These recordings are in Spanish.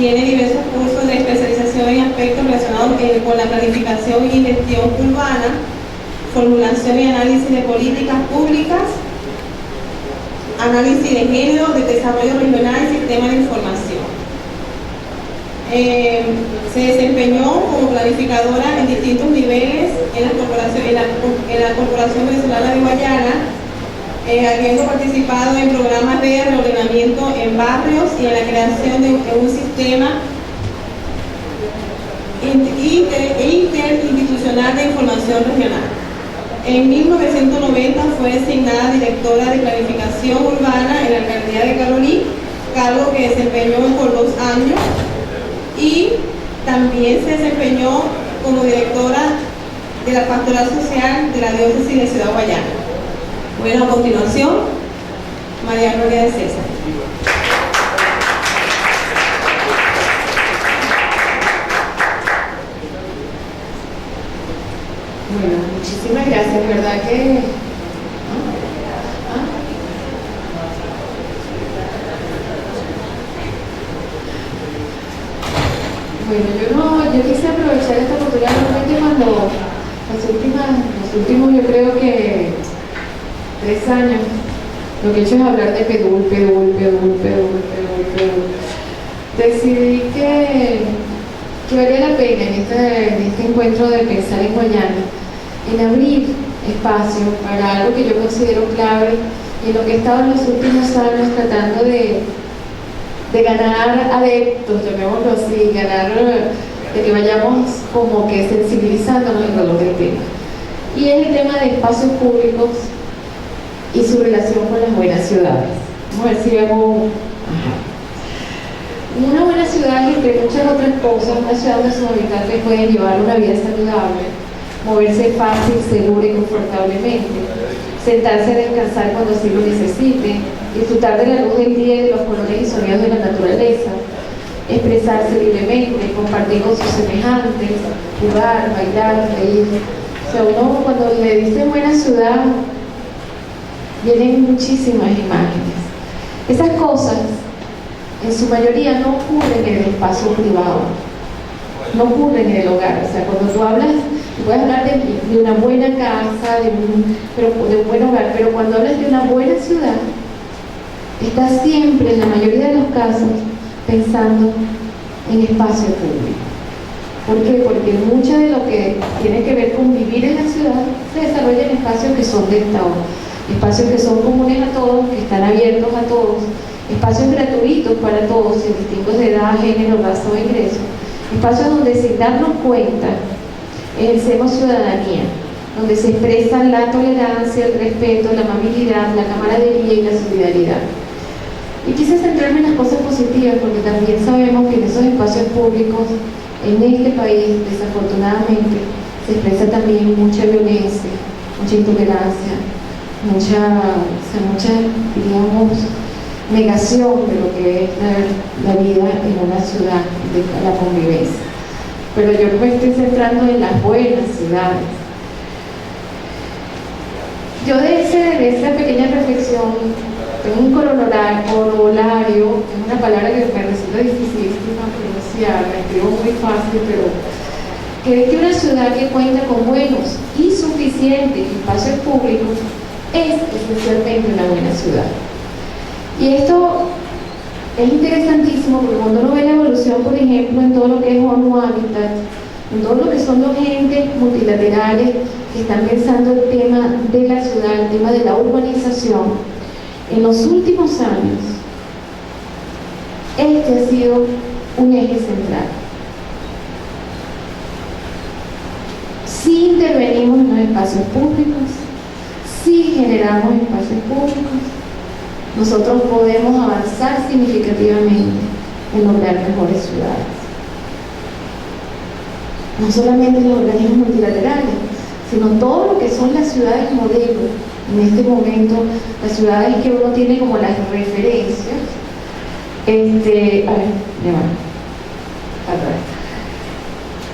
Tiene diversos cursos de especialización en aspectos relacionados con la planificación y gestión urbana, formulación y análisis de políticas públicas, análisis de género, de desarrollo regional y sistema de información. Se desempeñó como planificadora en distintos niveles en la Corporación Venezolana de Guayana, habiendo participado en programas de reordenamiento en barrios y en la creación de un sistema interinstitucional de información regional. En 1990 fue designada directora de planificación urbana en la alcaldía de Carolí, cargo que desempeñó por 2 años, y también se desempeñó como directora de la pastoral social de la diócesis de Ciudad Guayana. Bueno, a continuación, María de César. Bueno, muchísimas gracias, ¿verdad que? Bueno, yo quise aprovechar esta oportunidad realmente cuando los últimos yo creo que 3 años, lo que he hecho es hablar de pedul. Decidí que valía la pena en este encuentro de pensar en Guayana, en abrir espacio para algo que yo considero clave y en lo que he estado en los últimos años tratando de ganar adeptos, llamémoslo así, de que vayamos como que sensibilizándonos alrededor del tema. Y es el tema de espacios públicos y su relación con las buenas ciudades. Vamos a ver si vemos. Una buena ciudad, entre muchas otras cosas, una ciudad donde sus habitantes pueden llevar una vida saludable, moverse fácil, segura y confortablemente, sentarse a descansar cuando así lo necesiten, disfrutar de la luz del día y de los colores y sonidos de la naturaleza, expresarse libremente, compartir con sus semejantes, jugar, bailar, reír. O sea, uno cuando le dice buena ciudad, vienen muchísimas imágenes. Esas cosas, en su mayoría, no ocurren en el espacio privado, no ocurren en el hogar. O sea, cuando tú hablas, tú puedes hablar de una buena casa, de un buen hogar, pero cuando hablas de una buena ciudad, estás siempre, en la mayoría de los casos, pensando en espacio público. ¿Por qué? Porque mucho de lo que tiene que ver con vivir en la ciudad se desarrolla en espacios que son de Estado, espacios que son comunes a todos, que están abiertos a todos, espacios gratuitos para todos, sin distingos de edad, género, raza o ingreso, espacios donde sin darnos cuenta ejercemos ciudadanía, donde se expresan la tolerancia, el respeto, la amabilidad, la camaradería y la solidaridad. Y quise centrarme en las cosas positivas porque también sabemos que en esos espacios públicos, en este país, desafortunadamente, se expresa también mucha violencia, mucha intolerancia, mucha, digamos, negación de lo que es la vida en una ciudad, de la convivencia. Pero yo me estoy centrando en las buenas ciudades. Yo de esa pequeña reflexión tengo un corolario, es una palabra que me resulta dificilísima pronunciar, la escribo muy fácil, pero que es que una ciudad que cuenta con buenos y suficientes espacios públicos es esencialmente una buena ciudad. Y esto es interesantísimo porque cuando uno ve la evolución, por ejemplo, en todo lo que es ONU Habitat, en todo lo que son los entes multilaterales que están pensando el tema de la ciudad, el tema de la urbanización, en los últimos años, este ha sido un eje central. Si intervenimos en los espacios públicos, si generamos espacios públicos, nosotros podemos avanzar significativamente en lograr mejores ciudades. No solamente los organismos multilaterales, sino todo lo que son las ciudades modelo. En este momento, las ciudades que uno tiene como las referencias,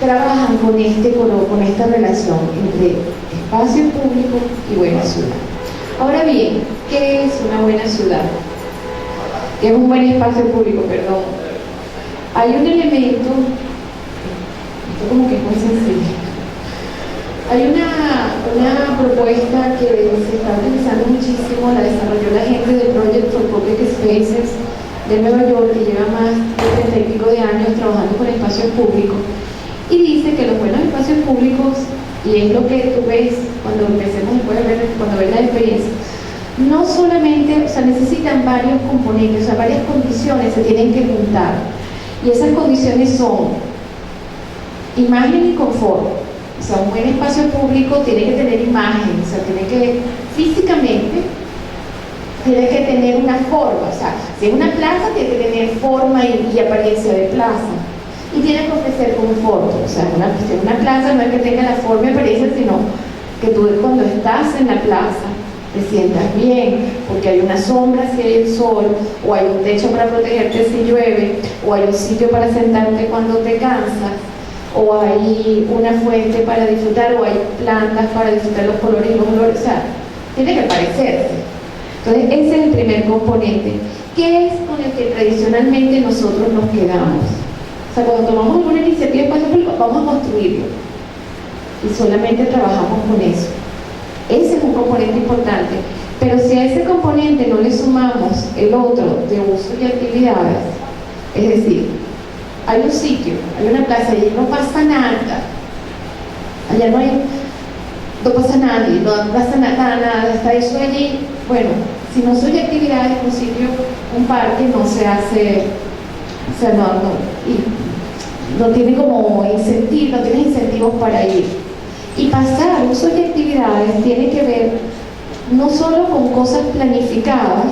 trabajan con esta relación entre espacio público y buena ciudad. Ahora bien, ¿qué es una buena ciudad? ¿Qué es un buen espacio público? Perdón. Hay un elemento, esto como que es muy sencillo. Hay una propuesta que se está utilizando muchísimo, la desarrolló la gente del Project for Public Spaces de Nueva York, que lleva más de 30 y pico de años trabajando con espacios públicos, y dice que los buenos espacios públicos, y es lo que tú ves cuando empecemos después de ver, cuando ves la experiencia, no solamente, o sea, necesitan varios componentes, o sea, varias condiciones se tienen que juntar, y esas condiciones son imagen y confort. O sea, un buen espacio público tiene que tener imagen, o sea, tiene que, físicamente, tiene que tener una forma, o sea, si es una plaza, tiene que tener forma y apariencia de plaza, y tiene que ofrecer confort, o sea, si es una plaza no es que tenga la forma y apariencia, sino que tú cuando estás en la plaza te sientas bien, porque hay una sombra si hay el sol, o hay un techo para protegerte si llueve, o hay un sitio para sentarte cuando te cansas, o hay una fuente para disfrutar, o hay plantas para disfrutar los colores y los olores, o sea, tiene que parecerse. Entonces, ese es el primer componente, que es con el que tradicionalmente nosotros nos quedamos. O sea, cuando tomamos alguna iniciativa de espacio público, vamos a construirlo, y solamente trabajamos con eso. Ese es un componente importante, pero si a ese componente no le sumamos el otro de uso y actividades, es decir, hay un sitio, hay una plaza, allí no pasa nada, allá no pasa nadie, no pasa nada, está eso allí. Bueno, si no soy actividades, un sitio, un parque no se hace, o sea, no tiene como incentivo, no tiene incentivos para ir. Y pasar uso y actividades tiene que ver no solo con cosas planificadas,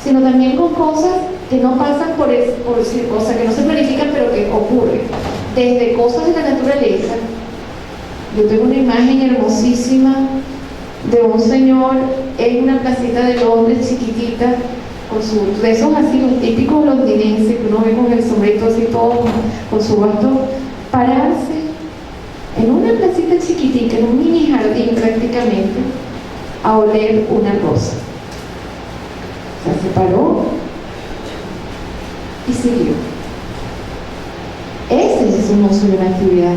sino también con cosas que no pasan por cosas que no se planifican pero que ocurren, desde cosas de la naturaleza. Yo tengo una imagen hermosísima de un señor en una placita de Londres chiquitita, con sus besos así, los típicos londinenses que uno ve con el sombrero así todo, con su bastón, pararse en una placita chiquitica, en un mini jardín prácticamente, a oler una rosa. O sea, se paró y siguió. Ese es un uso de una actividad.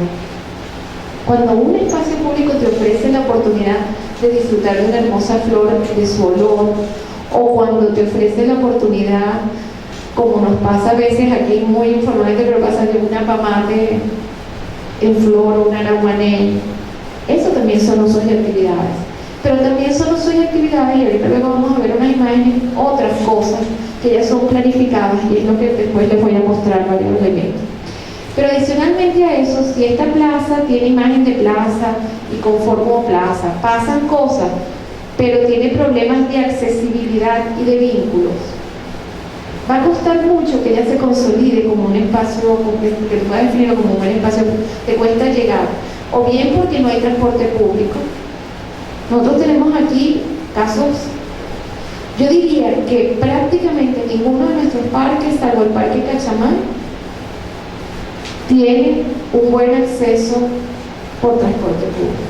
Cuando un espacio público te ofrece la oportunidad de disfrutar de una hermosa flor, de su olor, o cuando te ofrece la oportunidad, como nos pasa a veces aquí muy informalmente, pero pasa de una pamate en flor o una araguaney, eso también son usos y actividades. Pero también son usos y actividades, y ahorita luego vamos a ver unas imágenes, otras cosas que ya son planificadas, y es lo que después les voy a mostrar varios elementos. Pero adicionalmente a eso, si esta plaza tiene imagen de plaza y conformo plaza, pasan cosas, pero tiene problemas de accesibilidad y de vínculos, va a costar mucho que ella se consolide como un espacio que tú puedas definirlo como un buen espacio, te cuesta llegar, o bien porque no hay transporte público. Nosotros tenemos aquí casos, yo diría que prácticamente ninguno de nuestros parques, salvo el Parque Cachamán, tiene un buen acceso por transporte público.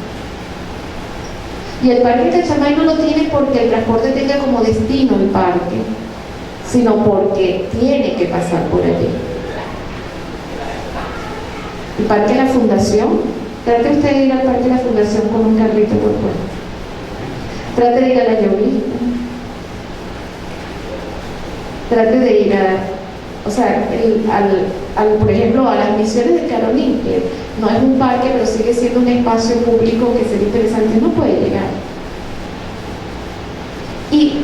Y el Parque Cachamay no lo tiene porque el transporte tenga como destino el parque, sino porque tiene que pasar por allí. El Parque La Fundación, trate usted de ir al Parque La Fundación con un carrito por fuera. Trate de ir a la llovista. Trate de ir o sea, por ejemplo, a las misiones de Carolín, que no es un parque, pero sigue siendo un espacio público que sería interesante, no puede llegar.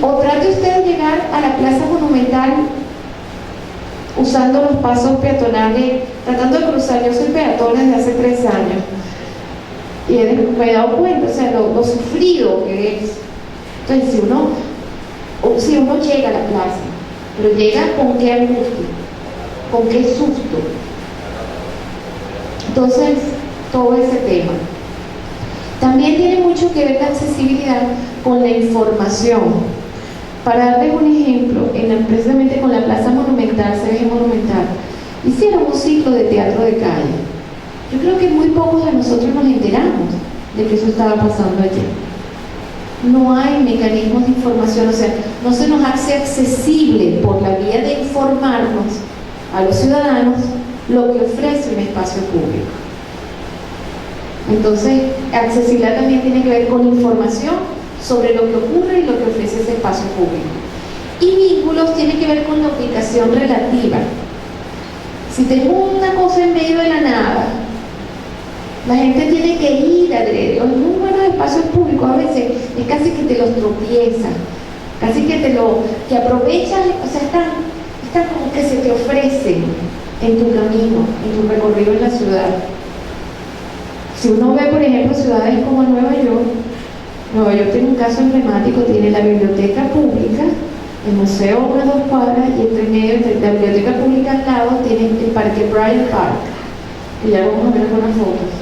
O trate usted de llegar a la Plaza Monumental usando los pasos peatonales, tratando de cruzar. Yo soy peatona desde hace 3 años y me he dado cuenta, o sea, lo sufrido que es. Entonces, si uno llega a la plaza, pero llega con qué angustia, con qué susto. Entonces, todo ese tema. También tiene mucho que ver la accesibilidad con la información. Para darles un ejemplo, precisamente con la Plaza Monumental, CBG Monumental, hicieron un ciclo de teatro de calle. Yo creo que muy pocos de nosotros nos enteramos de que eso estaba pasando allí. No hay mecanismos de información, o sea, no se nos hace accesible por la vía de informarnos a los ciudadanos lo que ofrece un espacio público. Entonces, accesibilidad también tiene que ver con información sobre lo que ocurre y lo que ofrece ese espacio público. Y vínculos tiene que ver con la ubicación relativa. Si tengo una cosa en medio de la nada, la gente tiene que ir alrededor. En muy buenos espacios públicos a veces es casi que te los tropiezan, casi que que aprovechan, o sea, están como que se te ofrecen en tu camino, en tu recorrido en la ciudad. Si uno ve, por ejemplo, ciudades como Nueva York tiene un caso emblemático, tiene la biblioteca pública, el museo a unas 2 cuadras, y entre medio de la biblioteca pública al lado tiene el parque Bryant Park, y ya vamos a ver algunas fotos.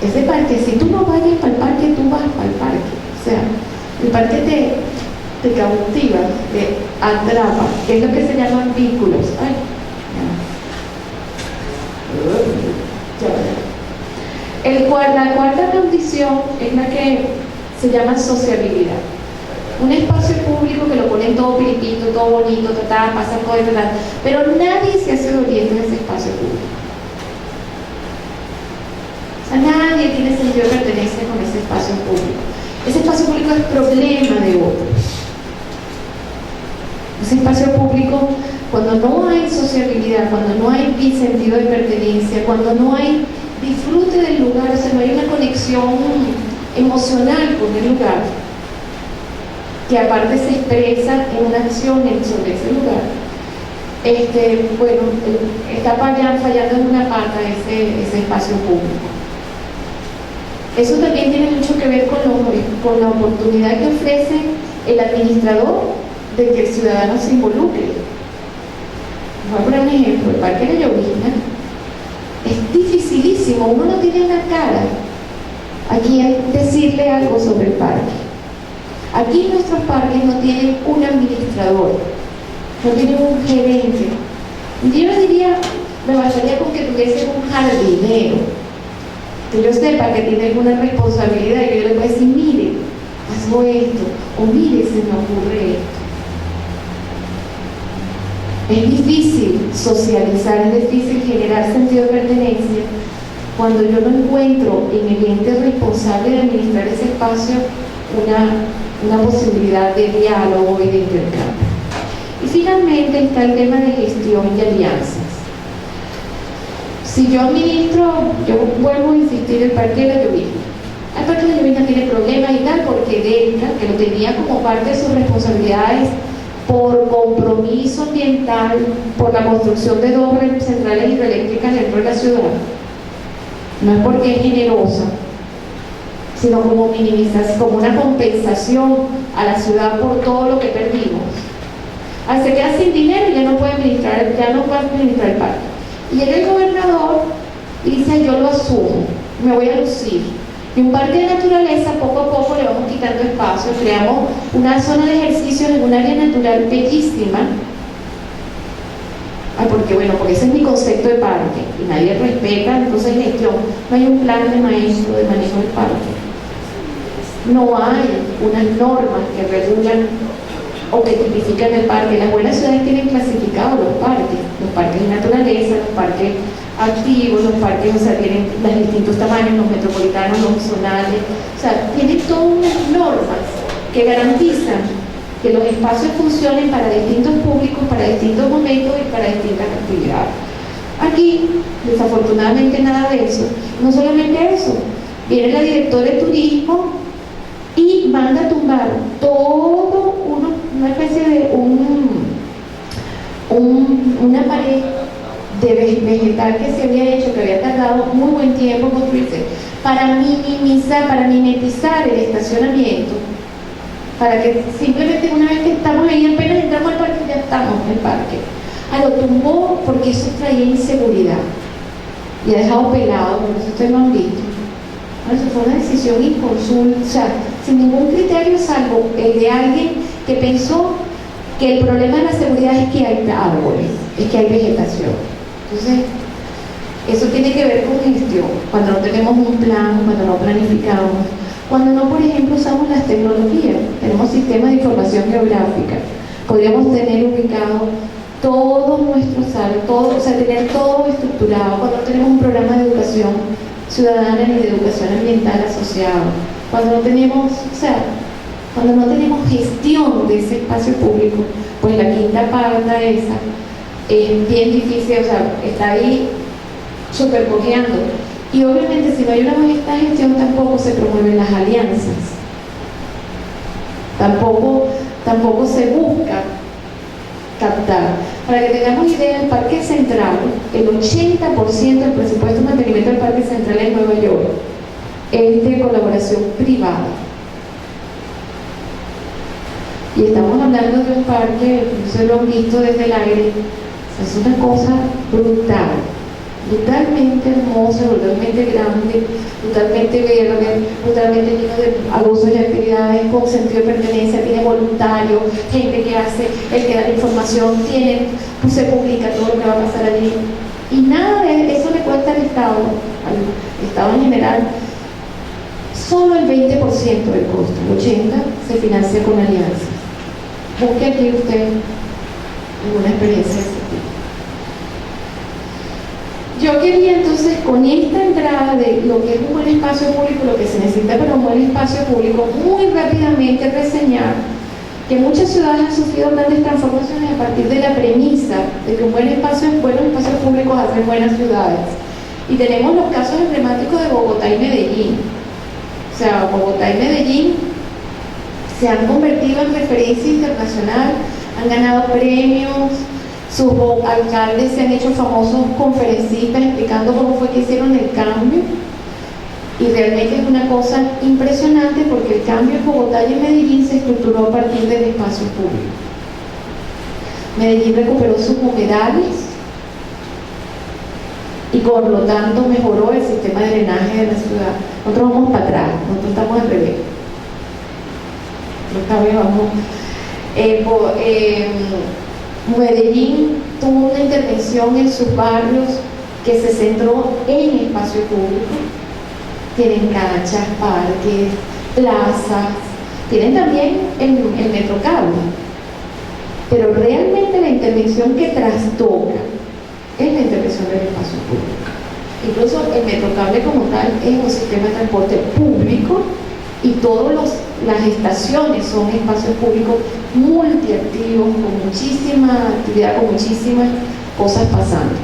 Ese parque, si tú no vayas para el parque, tú vas para el parque. O sea, el parque te cautiva, te atrapa, que es lo que se llaman vínculos. Ay, la cuarta condición es la que se llama sociabilidad. Un espacio público que lo ponen todo piripito, todo bonito, pasa cosas, pero nadie se hace doliente en ese espacio público. O sea, nadie tiene sentido de pertenencia con ese espacio público. Ese espacio público es problema de otros. Ese espacio público, cuando no hay sociabilidad, cuando no hay sentido de pertenencia, cuando no hay disfrute del lugar, o sea, no hay una conexión emocional con el lugar, que aparte se expresa en una acción sobre ese lugar, bueno, está fallando en una pata ese espacio público. Eso también tiene mucho que ver con la oportunidad que ofrece el administrador de que el ciudadano se involucre. Voy a poner un ejemplo: el Parque de la Llovizna es dificilísimo, uno no tiene una cara a quien decirle algo sobre el parque. Aquí nuestros parques no tienen un administrador, no tienen un gerente. Yo no diría, me bastaría con que tuviese un jardinero, que yo sepa que tiene alguna responsabilidad y yo le puedo decir, mire, hazlo esto, o mire, se me ocurre esto. Es difícil socializar, es difícil generar sentido de pertenencia cuando yo no encuentro en el ente responsable de administrar ese espacio una posibilidad de diálogo y de intercambio. Y finalmente está el tema de gestión y alianzas. Si yo administro, yo vuelvo a insistir, el Parque de la Llovizna. El Parque de la Llovizna tiene problemas y tal porque Delta, que lo tenía como parte de sus responsabilidades por compromiso ambiental, por la construcción de 2 centrales hidroeléctricas dentro de la ciudad, no es porque es generosa, sino como como una compensación a la ciudad por todo lo que perdimos. Se queda sin dinero y ya no puede administrar el parque. Y llega el gobernador y dice, yo lo asumo, me voy a lucir. Y un parque de naturaleza, poco a poco le vamos quitando espacio, creamos una zona de ejercicio en un área natural bellísima. Porque ese es mi concepto de parque, y nadie respeta, entonces gestión. No hay un plan de manejo del parque. No hay unas normas que regulan o que tipifican el parque. Las buenas ciudades tienen clasificados los parques de naturaleza, los parques activos, los parques, o sea, tienen los distintos tamaños, los metropolitanos, los zonales, o sea, tienen todas unas normas que garantizan que los espacios funcionen para distintos públicos, para distintos momentos y para distintas actividades. Aquí, desafortunadamente, nada de eso. No solamente eso, viene la directora de turismo y manda a tumbar todo una especie de una pared de vegetal que se había hecho, que había tardado muy buen tiempo en construirse, para mimetizar el estacionamiento, para que simplemente una vez que estamos ahí, apenas entramos al parque, ya estamos en el parque. Lo tumbó porque eso traía inseguridad y ha dejado pelado, por eso ustedes lo han visto. Eso fue una decisión inconsulta, o sea, sin ningún criterio salvo el de alguien que pensó que el problema de la seguridad es que hay árboles, es que hay vegetación. Entonces, eso tiene que ver con gestión, cuando no tenemos un plan, cuando no planificamos, cuando no, por ejemplo, usamos las tecnologías. Tenemos sistemas de información geográfica, podríamos tener ubicado todos nuestros salos, todo, o sea, tener todo estructurado, cuando no tenemos un programa de educación ciudadana ni de educación ambiental asociado, cuando no tenemos, o sea, cuando no tenemos gestión de ese espacio público, pues la quinta pata esa es bien difícil, o sea, está ahí supercojeando. Y obviamente si no hay esta gestión tampoco se promueven las alianzas, tampoco se busca captar. Para que tengamos idea, el Parque Central, el 80% del presupuesto de mantenimiento del Parque Central en Nueva York es de colaboración privada. Y estamos hablando de un parque, ustedes lo han visto desde el aire, o sea, es una cosa brutal, brutalmente hermosa, brutalmente grande, brutalmente verde, brutalmente lleno de abusos y actividades con sentido de pertenencia, tiene voluntarios, gente que hace, el que da la información, se publica todo lo que va a pasar allí. Y nada de eso le cuesta al Estado en general, solo el 20% del costo, el 80% se financia con alianzas. Busque aquí usted alguna experiencia de este tipo. Yo quería entonces, con esta entrada de lo que es un buen espacio público, lo que se necesita para un buen espacio público, muy rápidamente reseñar que muchas ciudades han sufrido grandes transformaciones a partir de la premisa de que buenos espacios públicos hacen buenas ciudades. Y tenemos los casos emblemáticos de Bogotá y Medellín. O sea, Bogotá y Medellín se han convertido en referencia internacional, han ganado premios, sus alcaldes se han hecho famosos conferencistas explicando cómo fue que hicieron el cambio, y realmente es una cosa impresionante porque el cambio en Bogotá y en Medellín se estructuró a partir del espacio público. Medellín recuperó sus humedales y por lo tanto mejoró el sistema de drenaje de la ciudad. Nosotros vamos para atrás, nosotros estamos al revés. Medellín tuvo una intervención en sus barrios que se centró en espacio público. Tienen canchas, parques, plazas, tienen también el metrocable, pero realmente la intervención que trastoca es la intervención del espacio público. Incluso el metrocable como tal es un sistema de transporte público y todas las estaciones son espacios públicos multiactivos, con muchísima actividad, con muchísimas cosas pasando.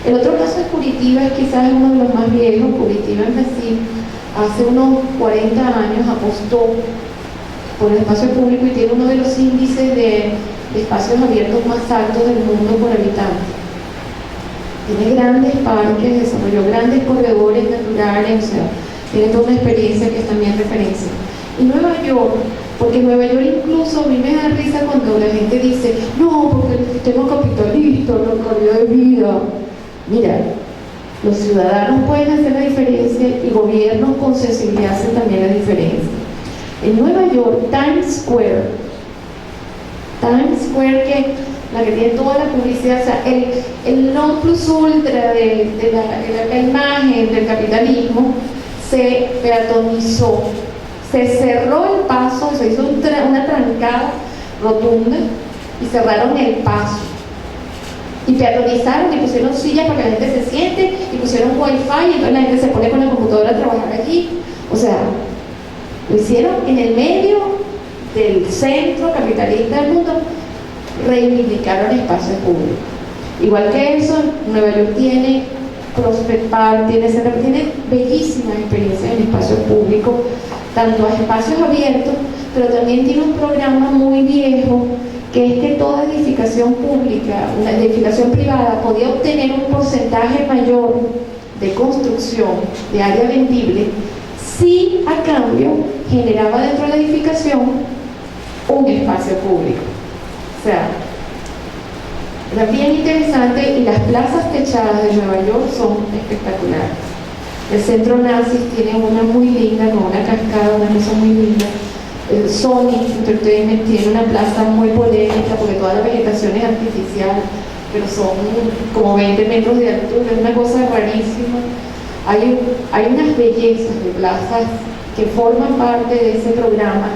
El otro caso es Curitiba, es quizás uno de los más viejos. Curitiba en Brasil hace unos 40 años apostó por el espacio público y tiene uno de los índices de espacios abiertos más altos del mundo por habitante. Tiene grandes parques, desarrolló grandes corredores naturales, o sea, tiene toda una experiencia que es también referencia. Y Nueva York, porque Nueva York incluso a mí me da risa cuando la gente dice, no, porque el sistema capitalista, la calidad de vida. Mira, los ciudadanos pueden hacer la diferencia y gobiernos con sensibilidad hacen también la diferencia. En Nueva York, Times Square, que la que tiene toda la publicidad, o sea, el non plus ultra de la imagen del capitalismo, se peatonizó, se cerró el paso, se hizo una trancada rotunda y cerraron el paso. Y peatonizaron y pusieron sillas para que la gente se siente y pusieron wifi y entonces la gente se pone con la computadora a trabajar allí. O sea, lo hicieron en el medio del centro capitalista del mundo, reivindicaron espacios públicos. Igual que eso, Nueva York tiene Prospect Park, tiene bellísimas experiencias en espacios públicos, tanto a espacios abiertos, pero también tiene un programa muy viejo que es que toda edificación pública, una edificación privada, podía obtener un porcentaje mayor de construcción de área vendible si a cambio generaba dentro de la edificación un espacio público. O sea, era bien interesante, y las plazas techadas de Nueva York son espectaculares. El centro Nazis tiene una muy linda, con una cascada, una cosa muy linda. El Sony Entertainment tiene una plaza muy polémica porque toda la vegetación es artificial, pero son como 20 metros de altura, es una cosa rarísima. Hay unas bellezas de plazas que forman parte de ese programa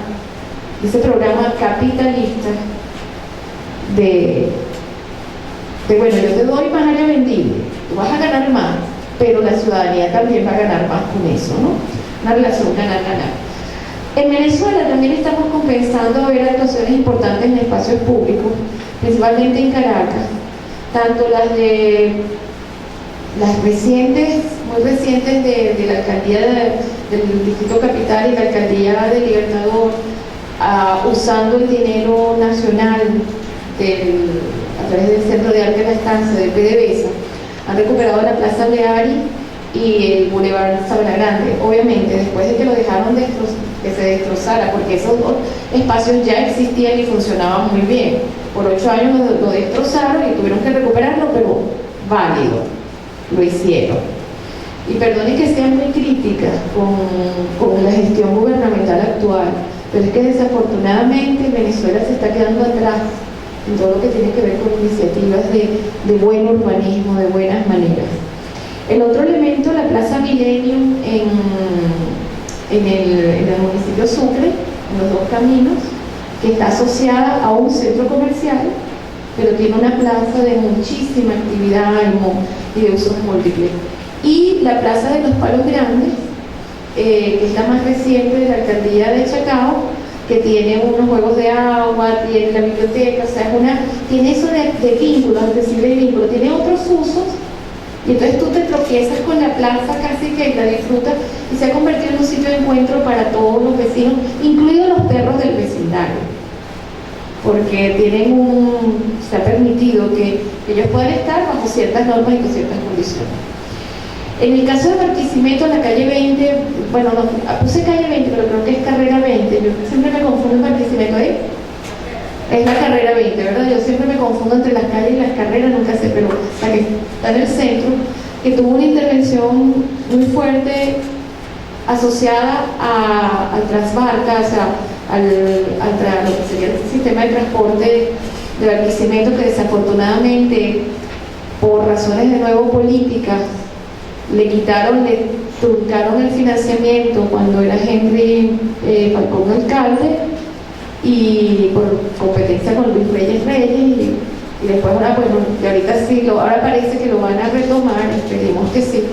capitalista bueno, yo te doy más área vendible, tú vas a ganar más, pero la ciudadanía también va a ganar más con eso, ¿no? Una relación ganar-ganar. En Venezuela también estamos comenzando a ver actuaciones importantes en espacios públicos, principalmente en Caracas, tanto las recientes, muy recientes de la alcaldía del Distrito Capital y la alcaldía de Libertador, usando el dinero nacional a través del Centro de Arte de la Estancia del PDVSA, han recuperado la Plaza Leari y el Boulevard Sabana Grande. Obviamente, después de que lo dejaron que se destrozara, porque esos dos espacios ya existían y funcionaban muy bien. Por 8 años lo destrozaron y tuvieron que recuperarlo, pero válido, lo hicieron. Y perdonen que sea muy crítica con la gestión gubernamental actual, pero es que desafortunadamente Venezuela se está quedando atrás en todo lo que tiene que ver con iniciativas de buen urbanismo, de buenas maneras. El otro elemento, la Plaza Millennium en el municipio Sucre, en los Dos Caminos, que está asociada a un centro comercial, pero tiene una plaza de muchísima actividad y de usos múltiples. Y la Plaza de los Palos Grandes, que es la más reciente de la alcaldía de Chacao, que tiene unos juegos de agua, tiene la biblioteca, o sea, tiene eso de vínculos, es decir, de vínculo, tiene otros usos, y entonces tú te tropiezas con la plaza casi que la disfrutas, y se ha convertido en un sitio de encuentro para todos los vecinos, incluidos los perros del vecindario, porque se ha permitido que ellos puedan estar bajo ciertas normas y con ciertas condiciones. En el caso de Barquisimeto, la calle 20, bueno, no, puse calle 20, pero creo que es carrera 20, yo siempre me confundo en Barquisimeto, ¿eh? Es la carrera 20, ¿verdad? Yo siempre me confundo entre las calles y las carreras, nunca sé, pero la que está en el centro, que tuvo una intervención muy fuerte asociada al Transbarca, o sea, lo que sería el sistema de transporte de Barquisimeto, que desafortunadamente, por razones de nuevo políticas, le truncaron el financiamiento cuando era Henry Falcón alcalde, y por competencia con Luis Reyes y después ahora, bueno, y ahorita sí, ahora parece que lo van a retomar, esperemos que sí,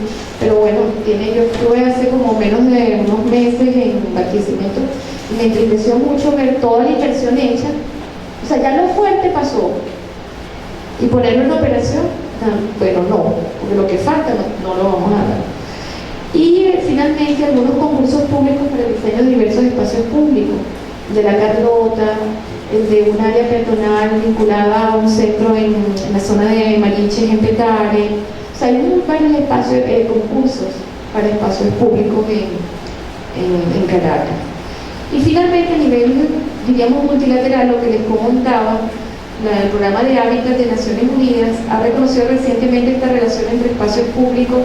pero bueno, yo estuve hace como menos de unos meses en Barquisimeto y me entristeció mucho ver toda la inversión hecha, o sea, ya lo fuerte pasó, y ponerlo en operación, bueno, no, porque lo que falta no lo vamos a dar. Y finalmente algunos concursos públicos para el diseño de diversos espacios públicos, de la Carlota, el de un área peatonal vinculada a un centro en la zona de Mariches, en Petare. O sea, hay varios espacios, concursos para espacios públicos en Caracas. Y finalmente, a nivel, diríamos, multilateral, lo que les comentaba, el programa de Hábitat de Naciones Unidas ha reconocido recientemente esta relación entre espacios públicos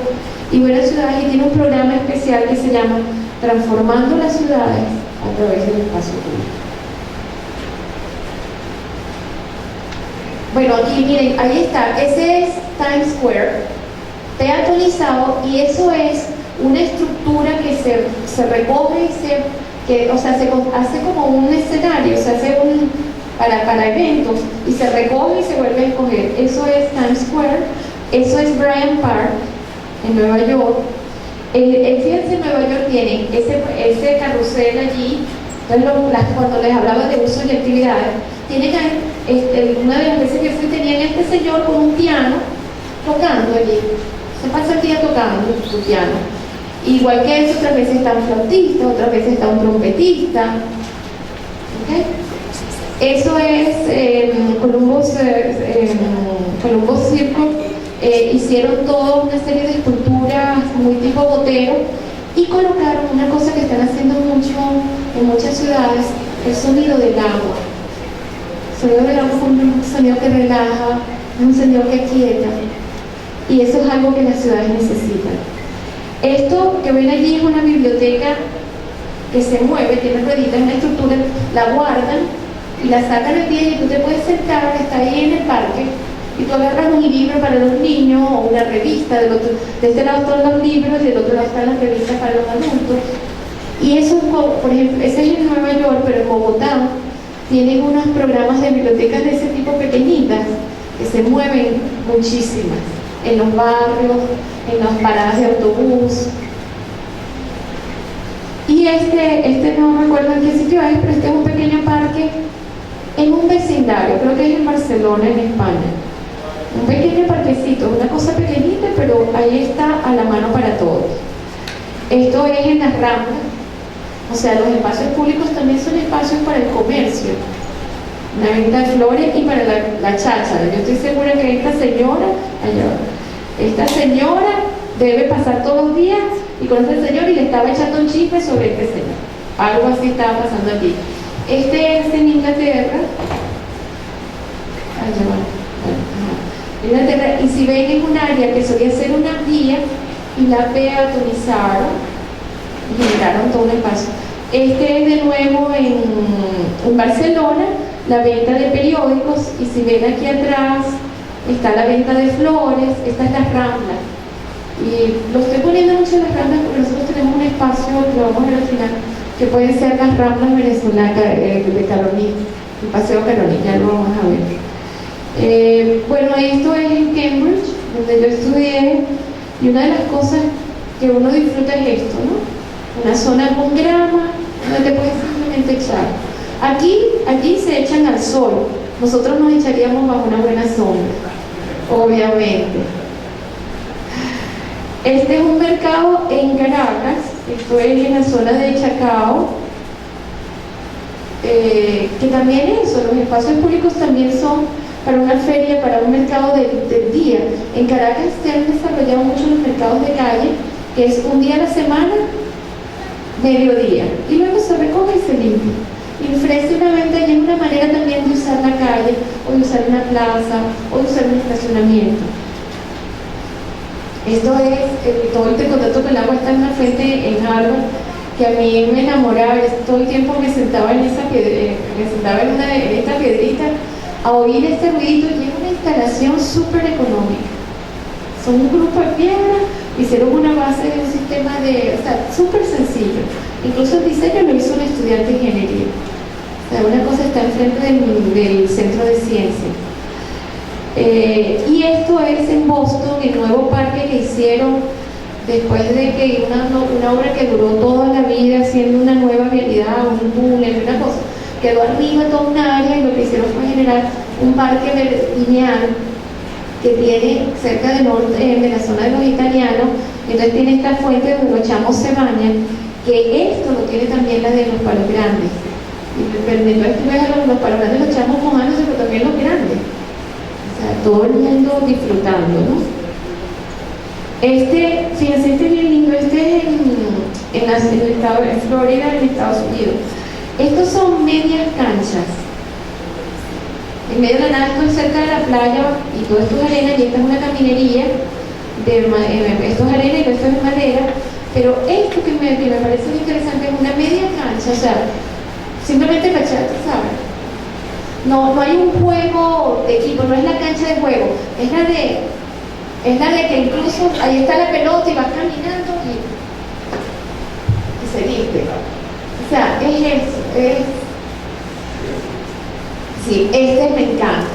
y buenas ciudades, y tiene un programa especial que se llama Transformando las ciudades a través del espacio público. Bueno, aquí miren, ahí está, ese es Times Square peatonizado, y eso es una estructura que se recoge y se hace como un escenario, se hace para eventos, y se recoge y se vuelve a escoger. Eso es Times Square, eso es Bryant Park en Nueva York. Fíjense, en Nueva York tienen ese carrusel allí. Entonces, cuando les hablaba de usos y actividades, tienen una de las veces que fui, tenían este señor con un piano tocando allí, se pasa el día tocando su piano. Igual que eso, otras veces está un flautista, otras veces está un trompetista. ¿Okay? Eso es Columbus Circle. Hicieron toda una serie de esculturas muy tipo botero, y colocaron una cosa que están haciendo mucho en muchas ciudades, el sonido del agua. El sonido del agua es un sonido que relaja, es un sonido que aquieta, y eso es algo que las ciudades necesitan. Esto que ven allí es una biblioteca que se mueve, tiene rueditas, una estructura, la guardan y la sacan al día, y tú te puedes sentar, está ahí en el parque, y tú agarras un libro para los niños o una revista, de este lado están los libros y del otro lado están las revistas para los adultos. Y eso, por ejemplo, ese es en Nueva York, pero en Bogotá tienen unos programas de bibliotecas de ese tipo pequeñitas, que se mueven muchísimas, en los barrios, en las paradas de autobús. Y este no recuerdo en qué sitio es, pero este es un pequeño parque en un vecindario, creo que es en Barcelona, en España. Un pequeño parquecito, una cosa pequeñita, pero ahí está a la mano para todos. Esto es en las Ramblas, o sea, los espacios públicos también son espacios para el comercio, una venta de flores y para la cháchara. Yo estoy segura que esta señora debe pasar todos los días y conoce al señor y le estaba echando un chisme sobre este señor. Algo así estaba pasando aquí. Este es en Inglaterra. Inglaterra, y si ven, es un área que solía ser una vía y la peatonizaron y generaron todo un espacio. Este es de nuevo en Barcelona, la venta de periódicos, y si ven aquí atrás está la venta de flores. Esta es la Rambla, y lo estoy poniendo mucho en las Ramblas porque nosotros tenemos un espacio que lo vamos a ver al final, que pueden ser las Ramblas venezolanas de Carolina, el Paseo Carolina, ya lo vamos a ver. Bueno, esto es en Cambridge, donde yo estudié, y una de las cosas que uno disfruta es esto, ¿no? Una zona con grama, donde te puedes simplemente echar. Aquí se echan al sol, nosotros nos echaríamos bajo una buena sombra, obviamente. Este es un mercado en Caracas, esto es en la zona de Chacao, que también eso, los espacios públicos también son para una feria, para un mercado del día. En Caracas se han desarrollado mucho los mercados de calle, que es un día a la semana, mediodía, y luego se recoge y se limpia. Y ofrece una venta, y es una manera también de usar la calle, o de usar una plaza, o de usar un estacionamiento. Esto es, todo este contacto con el agua está en una fuente en Harvard, que a mí me enamoraba. Todo el tiempo me sentaba en esta piedrita a oír este ruidito, y es una instalación súper económica. Son un grupo de piedra, hicieron una base de un sistema súper sencillo. Incluso el diseño lo hizo un estudiante de ingeniería. O sea, una cosa está enfrente del centro de ciencia. Y esto es en Boston, el nuevo parque que hicieron después de que una obra que duró toda la vida haciendo una nueva realidad, un túnel, una cosa, quedó arriba toda una área, y lo que hicieron fue generar un parque lineal que tiene cerca de la zona de los italianos. Entonces tiene esta fuente donde los chamos se bañan, que esto lo tiene también la de los palos grandes. Entonces tú ves a los palos grandes, los chamos mojándose, pero también los grandes. O sea, todo el mundo disfrutando, ¿no? Fíjense, este es bien lindo. Este es en Florida, en Estados Unidos. Estos son medias canchas. En medio de la nada, estoy cerca de la playa, y todo esto es arena, y esta es una caminería, esto es arena y esto es madera, pero esto que me parece muy interesante es una media cancha, o sea, simplemente cachate, ¿sabes? No hay un juego de equipo, no es la cancha de juego, es la de que incluso ahí está la pelota y vas caminando y seguiste. O sea, es eso, sí, me encanta.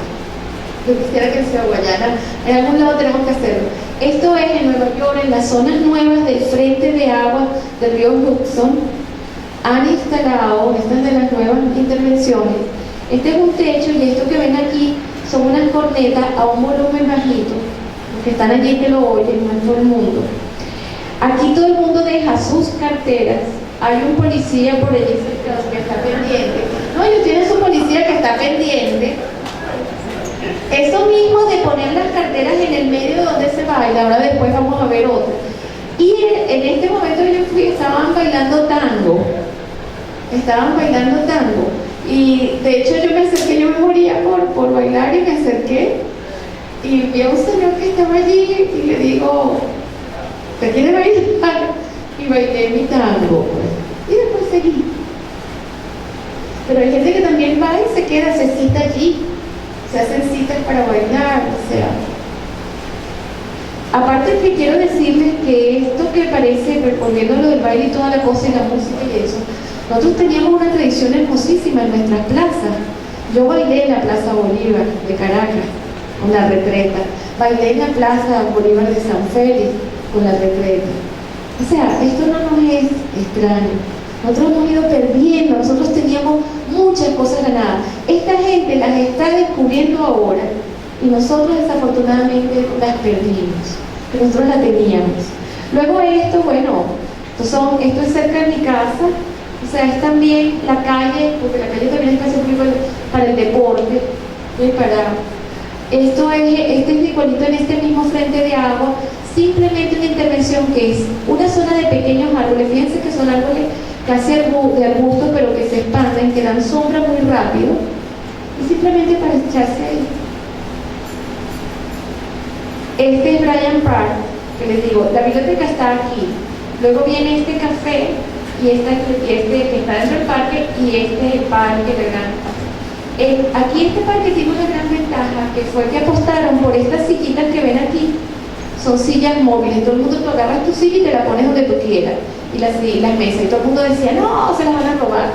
Yo quisiera que sea Guayana, en algún lado tenemos que hacerlo. Esto es en Nueva York, en las zonas nuevas del frente de agua del río Hudson. Han instalado, estas de las nuevas intervenciones, este es un techo, y esto que ven aquí son unas cornetas a un volumen bajito. Los que están allí que lo oyen, no es todo el mundo. Aquí todo el mundo deja sus carteras. Hay un policía por allí cerca que está pendiente. No, ellos tienen su policía que está pendiente. Eso mismo de poner las carteras en el medio donde se baila, ahora después vamos a ver otra. Y en este momento yo estaban bailando tango. Y de hecho yo me acerqué, yo me moría por bailar, y me acerqué. Y vi a un señor que estaba allí y le digo, ¿te quiere bailar? Y bailé mi tango, pues. Y después seguí. Pero hay gente que también va y se queda, se cita allí, se hacen citas para bailar, o sea. Aparte que quiero decirles que esto que parece, volviendo a lo del baile y toda la cosa y la música y eso, nosotros teníamos una tradición hermosísima en nuestras plazas. Yo bailé en la Plaza Bolívar de Caracas, con la retreta. Bailé en la plaza Bolívar de San Félix con la retreta. O sea, esto no nos es extraño. Nosotros hemos ido perdiendo, nosotros teníamos muchas cosas ganadas. Esta gente las está descubriendo ahora y nosotros desafortunadamente las perdimos, pero nosotros la teníamos. Luego esto, bueno, esto es cerca de mi casa, o sea, es también la calle, porque la calle también es espacio público para el deporte, este es igualito en este mismo frente de agua, simplemente una intervención que es una zona de pequeños árboles. Fíjense que son árboles casi de arbustos, pero que se expanden, que dan sombra muy rápido, y simplemente para echarse ahí. Este es Bryant Park, que les digo, la biblioteca está aquí, luego viene este café, y este que está dentro del parque, y este es el parque de gran. Aquí este parque tiene una gran ventaja, que fue que apostaron por estas sillitas que ven aquí. Son sillas móviles, todo el mundo, tú agarras tu silla y te la pones donde tú quieras, y las mesas, y todo el mundo decía, no, se las van a robar.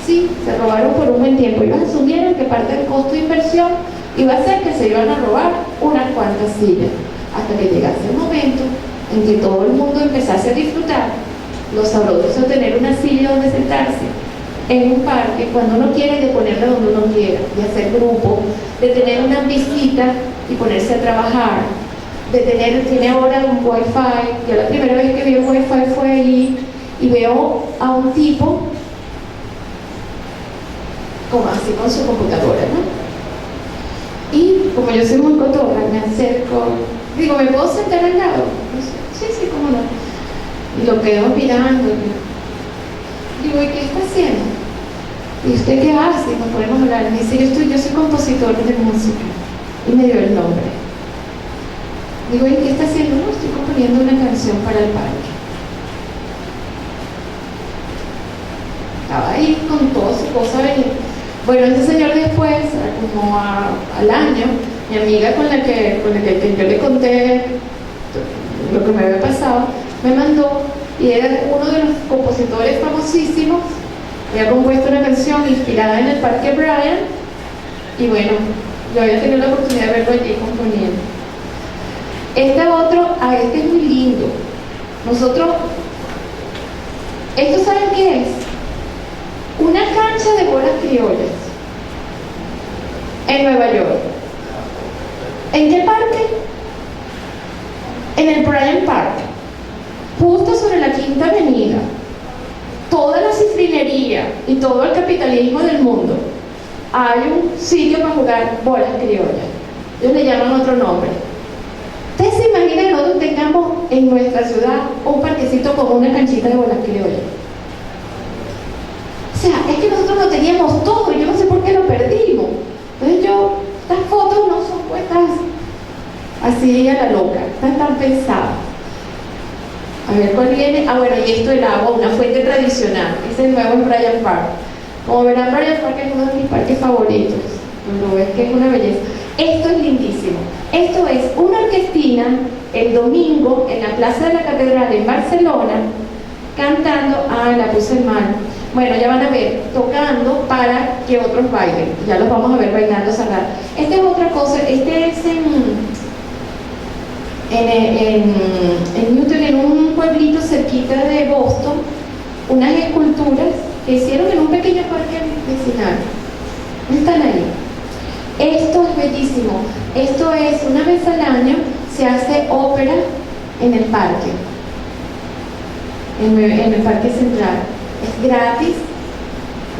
Sí, se robaron por un buen tiempo, y asumieron que parte del costo de inversión iba a ser que se iban a robar unas cuantas sillas, hasta que llegase el momento en que todo el mundo empezase a disfrutar lo sabroso de tener una silla donde sentarse en un parque, cuando uno quiere, de ponerla donde uno quiera, de hacer grupo, de tener una visita y ponerse a trabajar, tiene ahora un wifi. Yo la primera vez que vi el wifi fue allí, y veo a un tipo como así con su computadora, ¿no? Y como yo soy muy cotorra, me acerco, digo, ¿me puedo sentar al lado? Sí, cómo no. Y lo quedo mirando. Digo, ¿y qué está haciendo? ¿Y usted qué hace? Nos podemos hablar. Me dice, yo soy compositor de música. Y me dio el nombre. Digo, ¿y qué está haciendo? No, estoy componiendo una canción para el parque. Estaba ahí con toda su cosa. Bueno, este señor después, como al año, mi amiga con la que yo le conté lo que me había pasado, me mandó, y era uno de los compositores famosísimos. Había compuesto una canción inspirada en el Parque Bryant, y bueno, yo había tenido la oportunidad de verlo allí componiendo. Este es muy lindo. ¿Esto saben qué es? Una cancha de bolas criollas en Nueva York. ¿En qué parque? En el Bryant Park, justo sobre la Quinta Avenida. Toda la cifrinería y todo el capitalismo del mundo, hay un sitio para jugar bolas criollas. Ellos le llaman otro nombre. ¿Ustedes se imaginan nosotros tengamos en nuestra ciudad un parquecito como una canchita de bolas criollas? O sea, es que nosotros lo teníamos todo, y yo no sé por qué lo perdimos. Entonces estas fotos no son puestas así a la loca, están tan pensadas. A ver cuál viene. Bueno, y esto del agua, una fuente tradicional. Este es nuevo en Bryant Park. Como verán, Bryant Park es uno de mis parques favoritos. Lo ves que es una belleza. Esto es lindísimo. Esto es una orquestina el domingo en la Plaza de la Catedral en Barcelona, cantando, la puse mal. Bueno, ya van a ver, tocando para que otros bailen. Ya los vamos a ver bailando sagrado. Esta es otra cosa, este es en Newton, en un pueblito cerquita de Boston, unas esculturas que hicieron en un pequeño parque vecinal. Están ahí. Esto es bellísimo. Esto es, una vez al año se hace ópera en el parque, en el parque central. Es gratis,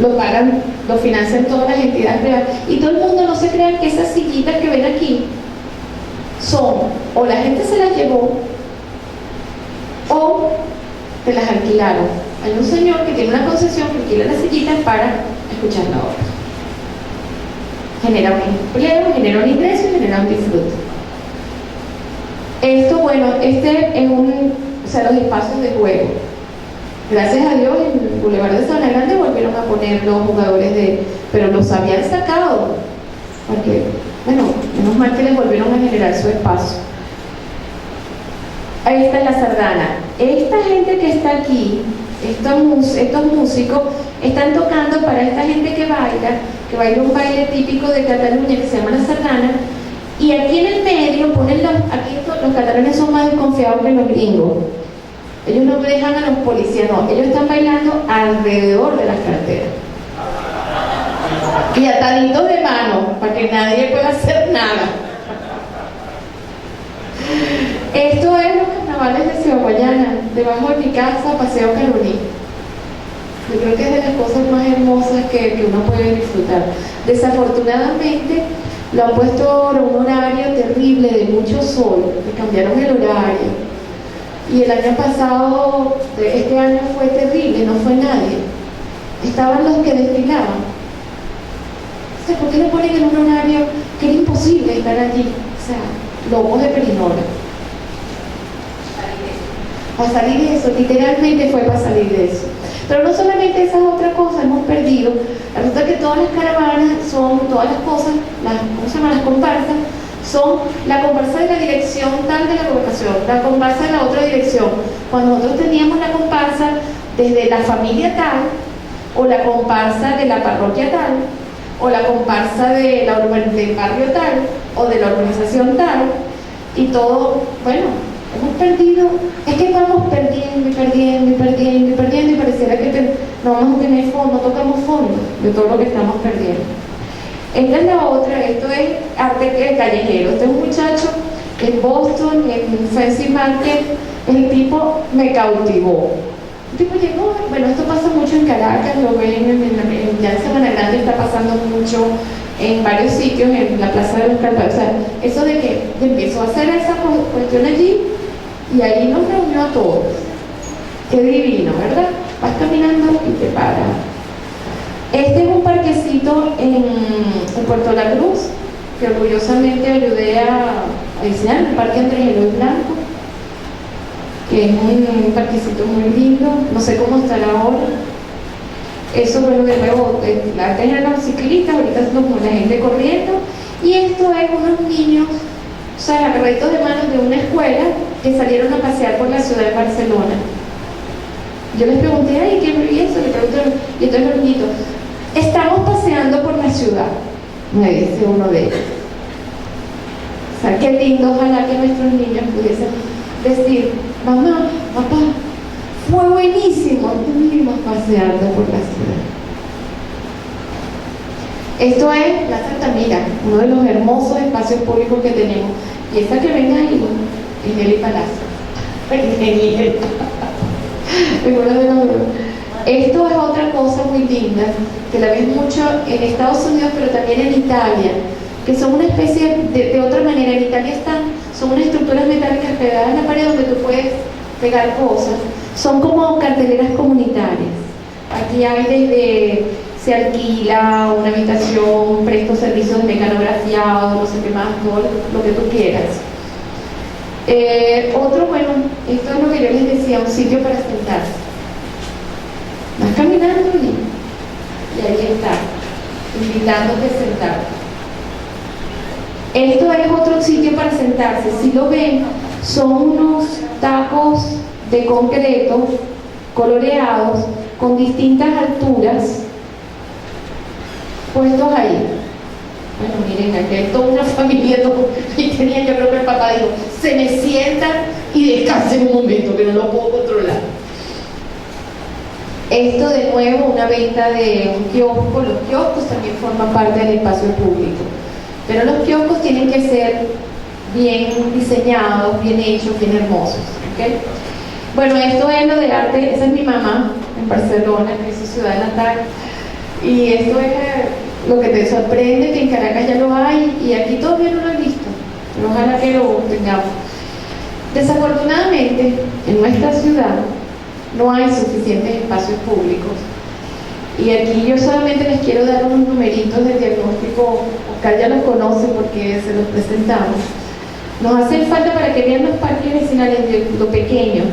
lo financian todas las entidades privadas, y todo el mundo, no se crean que esas sillitas que ven aquí son, o la gente se las llevó, o te las alquilaron. Hay un señor que tiene una concesión que alquila las sillitas para escuchar la obra. Genera un empleo, genera un ingreso y genera un disfrute. Esto, bueno, los espacios de juego. Gracias a Dios, en el Boulevard de Sabana Grande volvieron a poner los jugadores pero los habían sacado, porque, bueno, menos mal que les volvieron a generar su espacio. Ahí está la sardana. Esta gente que está aquí, estos músicos, están tocando para esta gente que baila un baile típico de Cataluña que se llama la sardana, Y aquí en el medio ponen aquí los catalanes son más desconfiados que los gringos. Ellos no dejan a los policías, no, ellos están bailando alrededor de las carteras. Y ataditos de mano, para que nadie pueda hacer nada. Esto es los carnavales de Ciudad Guayana, debajo de mi casa, Paseo Carolí. Yo creo que es de las cosas más hermosas que uno puede disfrutar. Desafortunadamente, lo han puesto ahora un horario terrible de mucho sol, le cambiaron el horario. Y el año pasado, este año fue terrible, no fue nadie. Estaban los que desfilaban. O sea, ¿por qué lo ponen en un horario que era imposible estar allí? O sea, lobos de Perinola. Para salir de eso, literalmente fue para salir de eso. Pero no solamente esa es otra cosa, hemos perdido. Resulta que todas las caravanas son, todas las cosas, ¿cómo se llaman? Las comparsas, son la comparsa de la dirección tal de la gobernación, la comparsa de la otra dirección. Cuando nosotros teníamos la comparsa desde la familia tal, o la comparsa de la parroquia tal, o la comparsa del barrio tal, o de la organización tal, y todo, bueno, hemos perdido, es que vamos perdiendo y perdiendo y perdiendo y perdiendo y pareciera que no vamos a tener fondo, no tocamos fondo de todo lo que estamos perdiendo. Esta es la otra, esto es arte callejero. Este es un muchacho en Boston, en Fancy Market, el tipo me cautivó. El tipo llegó, bueno, esto pasa mucho en Caracas, lo ven ya en Sabana Grande, está pasando mucho en varios sitios, en la Plaza de los Carpachos. O sea, eso de que empezó a hacer esa cuestión allí y ahí nos reunió a todos. Qué divino, ¿verdad? Vas caminando y te paras. Este es un parquecito en Puerto La Cruz, que orgullosamente ayudé a diseñar, el Parque Andrés Eloy Blanco, que es un parquecito muy lindo, no sé cómo estará ahora. Eso, bueno, de nuevo, antes eran los ciclistas, ahorita es como la gente corriendo, y esto es unos niños, o sea, agarraditos de manos de una escuela que salieron a pasear por la ciudad de Barcelona. Yo les pregunté, ay, ¿qué es eso? Le pregunté, y entonces los niñitos, estamos paseando por la ciudad, me dice uno de ellos. O sea, qué lindo, ojalá que nuestros niños pudiesen decir, mamá, papá, fue buenísimo, estuvimos paseando por la ciudad. Esto es Plaza Altamira, uno de los hermosos espacios públicos que tenemos. Y esta que ven ahí es Nelly Palacio. Ingeniero. Esto es otra cosa muy linda, que la ven mucho en Estados Unidos, pero también en Italia, que son una especie de otra manera. En Italia son unas estructuras metálicas pegadas en la pared donde tú puedes pegar cosas. Son como carteleras comunitarias. Aquí hay desde, se alquila una habitación, presto servicios de mecanografiado, no sé qué más, todo lo que tú quieras. Otro, bueno, esto es lo que yo les decía, un sitio para sentarse. Vas caminando y ahí está, invitándote a sentarte. Esto es otro sitio para sentarse. Si lo ven, son unos tacos de concreto coloreados con distintas alturas puestos ahí. Bueno, miren, aquí hay toda una familia, y tenía, yo creo que el papá dijo, se me sientan y descansen un momento, que no lo puedo controlar. Esto de nuevo, una venta de un kiosco. Los kioscos también forman parte del espacio público, pero los kioscos tienen que ser bien diseñados, bien hechos, bien hermosos, ¿okay? Bueno, esto es lo de arte, esa es mi mamá en Barcelona, que es su ciudad natal, y esto es lo que te sorprende, que en Caracas ya lo hay y aquí todavía no lo he visto, pero ojalá que lo tengamos. Desafortunadamente, en nuestra ciudad no hay suficientes espacios públicos, y aquí yo solamente les quiero dar unos numeritos de diagnóstico. Oscar ya los conoce porque se los presentamos. Nos hacen falta, para que vean los parques vecinales de lo pequeño,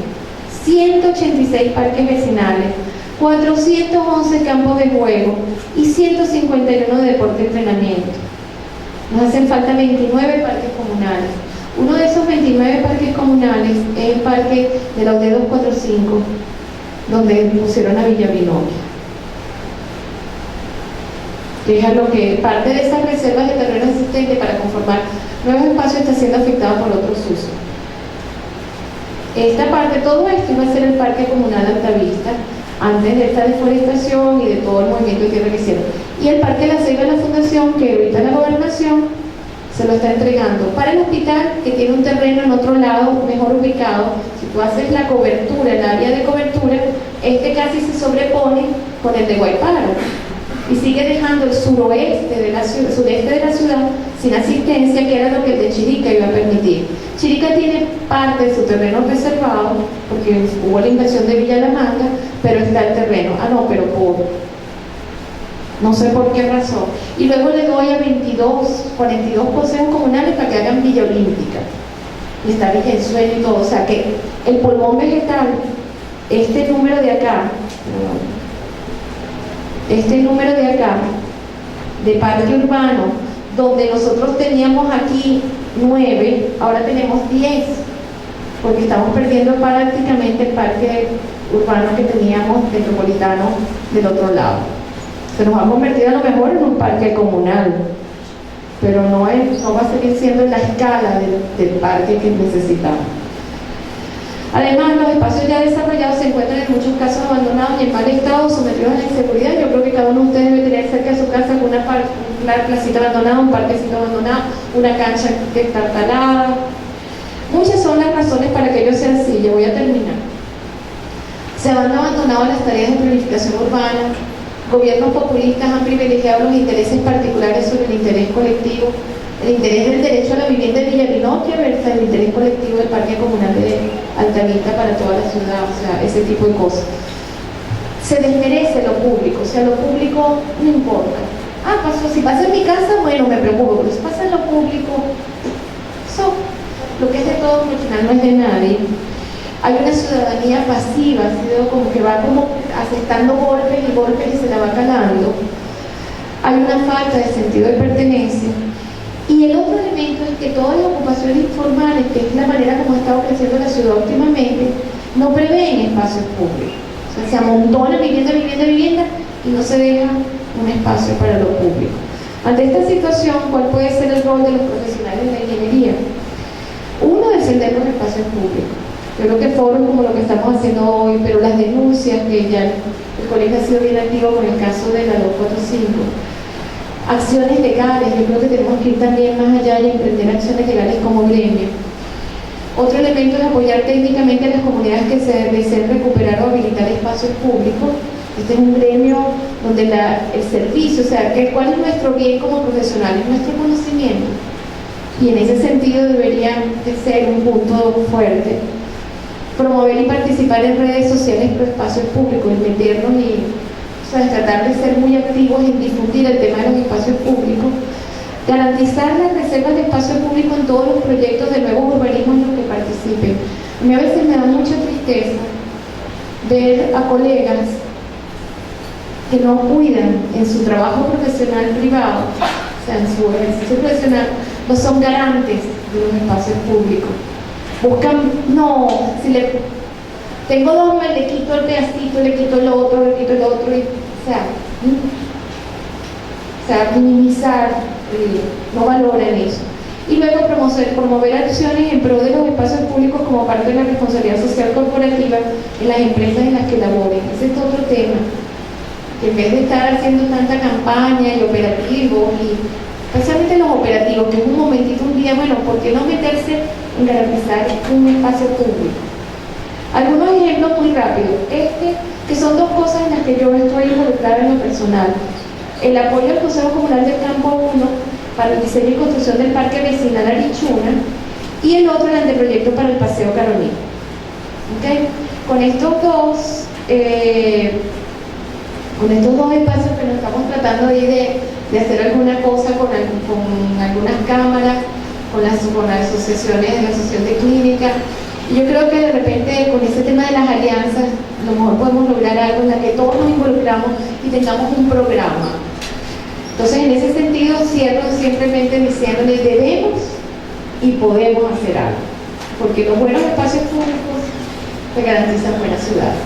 186 parques vecinales, 411 campos de juego y 151 de deporte y entrenamiento. Nos hacen falta 29 parques comunales. Uno de esos 29 parques comunales es el parque de la UD 245, donde pusieron a Villa Binomio. que es a lo que parte de esas reservas de terreno existentes para conformar nuevos espacios está siendo afectado por otros usos. Esta parte, todo esto iba a ser el Parque Comunal Altavista, antes de esta deforestación y de todo el movimiento de tierra que hicieron. Y el Parque La Ceiba de la Fundación, que ahorita la gobernación se lo está entregando para el hospital, que tiene un terreno en otro lado, mejor ubicado. Si tú haces la cobertura, el área de cobertura, este casi se sobrepone con el de Guayana y sigue dejando el suroeste de la ciudad, sureste de la ciudad sin asistencia, que era lo que el de Chirica iba a permitir. Chirica tiene parte de su terreno reservado, porque hubo la invasión de Villa La Manga, pero está el terreno. Ah, no, pero por no sé por qué razón. Y luego le doy a 42 consejos comunales para que hagan Villa Olímpica. Y está Villa Ensueño y todo. O sea que el pulmón vegetal, este número de acá, de parque urbano, donde nosotros teníamos aquí 9, ahora tenemos 10, porque estamos perdiendo prácticamente el parque urbano que teníamos metropolitano del otro lado. Se nos ha convertido a lo mejor en un parque comunal, pero no va a seguir siendo en la escala del parque que necesitamos. Además, los espacios ya desarrollados se encuentran en muchos casos abandonados y en mal estado, sometidos a la inseguridad. Yo creo que cada uno de ustedes debe tener cerca de su casa una placita abandonada, un parquecito abandonado, una cancha que está talada. Muchas son las razones para que ello sea así. Ya voy a terminar. Se han abandonado las tareas de planificación urbana. Gobiernos populistas han privilegiado los intereses particulares sobre el interés colectivo. El interés del derecho a la vivienda de Villarinoquia versus el interés colectivo del Parque Comunal de Altavista para toda la ciudad, o sea, ese tipo de cosas. Se desmerece lo público, o sea, lo público no importa. Ah, pasó, si pasa en mi casa, bueno, me preocupo, pero si pasa en lo público, eso, lo que es de todo, al final no es de nadie. Hay una ciudadanía pasiva, así como que va como aceptando golpes y se la va calando. Hay una falta de sentido de pertenencia. Y el otro elemento es que todas las ocupaciones informales, que es la manera como ha estado creciendo la ciudad últimamente, no prevén espacios públicos. O sea, se amontona vivienda y no se deja un espacio para lo público. Ante esta situación, ¿cuál puede ser el rol de los profesionales de la ingeniería? Uno, defender los espacios públicos. Yo creo que foros como lo que estamos haciendo hoy, pero las denuncias, que ya el colegio ha sido bien activo con el caso de la 245, acciones legales, yo creo que tenemos que ir también más allá y emprender acciones legales como gremio. Otro elemento es apoyar técnicamente a las comunidades que se deseen recuperar o habilitar espacios públicos. Este es un gremio donde el servicio, o sea, ¿cuál es nuestro bien como profesionales? Nuestro conocimiento. Y en ese sentido debería de ser un punto fuerte. Promover y participar en redes sociales por espacios públicos, y meternos tratar de ser muy activos en difundir el tema de los espacios públicos, garantizar las reservas de espacio público en todos los proyectos de nuevos urbanismos en los que participen. A mí a veces me da mucha tristeza ver a colegas que no cuidan en su trabajo profesional privado, o sea, en su ejercicio profesional, no son garantes de los espacios públicos. Buscan, no, si tengo 2, le quito el pedacito, le quito el otro, y, o sea, minimizar, no valoran eso. Y luego promover acciones en pro de los espacios públicos como parte de la responsabilidad social corporativa en las empresas en las que laboren. Ese es otro tema, que en vez de estar haciendo tanta campaña y operativos, y especialmente los operativos, que es un momentito, un día, bueno, ¿por qué no meterse en garantizar un espacio público? Algunos ejemplos muy rápidos, que son 2 cosas en las que yo estoy involucrada en lo personal. El apoyo al Consejo Comunal del Campo 1 para el diseño y construcción del Parque Vecinal Arichuna, y el otro, el anteproyecto para el Paseo Carolina. ¿Okay? Con estos dos espacios que nos estamos tratando de hacer alguna cosa con algunas cámaras, con las asociaciones de la Asociación de Clínica. Y yo creo que de repente con ese tema de las alianzas a lo mejor podemos lograr algo en la que todos nos involucramos y tengamos un programa. Entonces, en ese sentido, cierro simplemente diciéndoles: debemos y podemos hacer algo, porque los buenos espacios públicos te garantizan buenas ciudades.